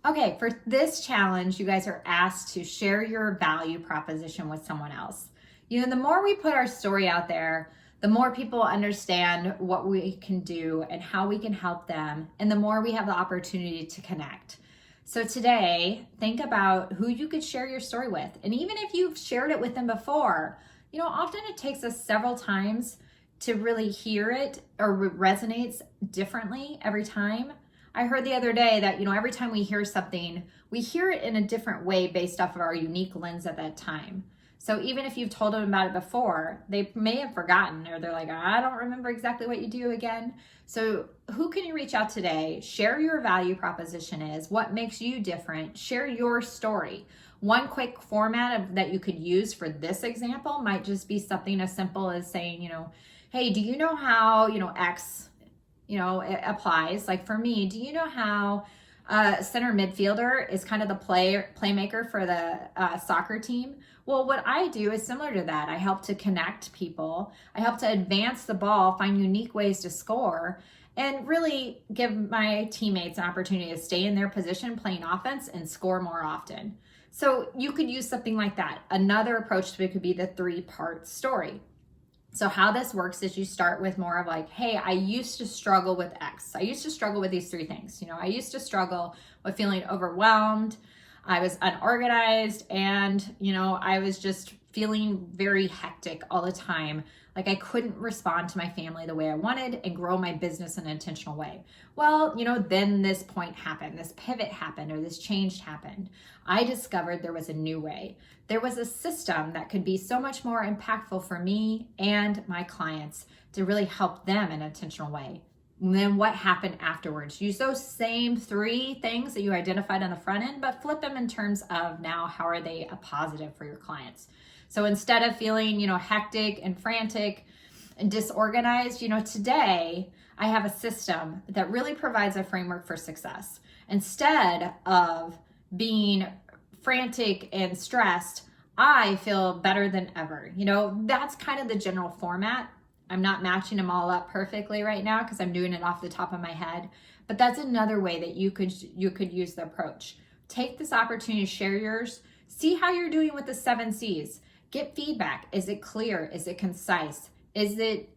Okay, for this challenge, you guys are asked to share your value proposition with someone else. The more we put our story out there, the more people understand what we can do and how we can help them, and the more we have the opportunity to connect. So today, think about who you could share your story with. And even if you've shared it with them before, often it takes us several times to really hear it or resonates differently every time. I heard the other day that, every time we hear something, we hear it in a different way based off of our unique lens at that time. So even if you've told them about it before, they may have forgotten, or they're like, I don't remember exactly what you do again. So who can you reach out today? Share your value proposition is, what makes you different? Share your story. One quick format that you could use for this example might just be something as simple as saying, hey, do you know how, X, it applies. Like for me, do you know how center midfielder is kind of the playmaker for the soccer team? Well, what I do is similar to that. I help to connect people. I help to advance the ball, find unique ways to score, and really give my teammates an opportunity to stay in their position playing offense and score more often. So you could use something like that. Another approach to it could be the 3-part story. So how this works is you start with more of like, hey, I used to struggle with X. I used to struggle with these 3 things. I used to struggle with feeling overwhelmed. I was unorganized, and, I was just feeling very hectic all the time. Like I couldn't respond to my family the way I wanted and grow my business in an intentional way. Well, then this point happened, this pivot happened, or this change happened. I discovered there was a new way. There was a system that could be so much more impactful for me and my clients to really help them in an intentional way. And then what happened afterwards? Use those same 3 things that you identified on the front end, but flip them in terms of now how are they a positive for your clients. So instead of feeling, hectic and frantic and disorganized, today I have a system that really provides a framework for success. Instead of being frantic and stressed, I feel better than ever. That's kind of the general format. I'm not matching them all up perfectly right now because I'm doing it off the top of my head, but that's another way that you could use the approach. Take this opportunity to share yours. See how you're doing with the 7 C's. Get feedback. Is it clear? Is it concise? Is it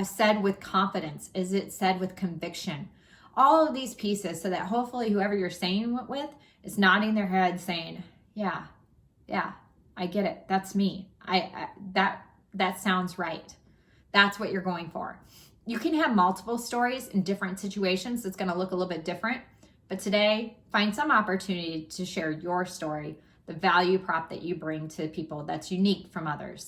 said with confidence? Is it said with conviction? All of these pieces, so that hopefully whoever you're saying it with is nodding their head saying, yeah, I get it. That's me. That sounds right. That's what you're going for. You can have multiple stories in different situations. It's going to look a little bit different. But today, find some opportunity to share your story, the value prop that you bring to people that's unique from others.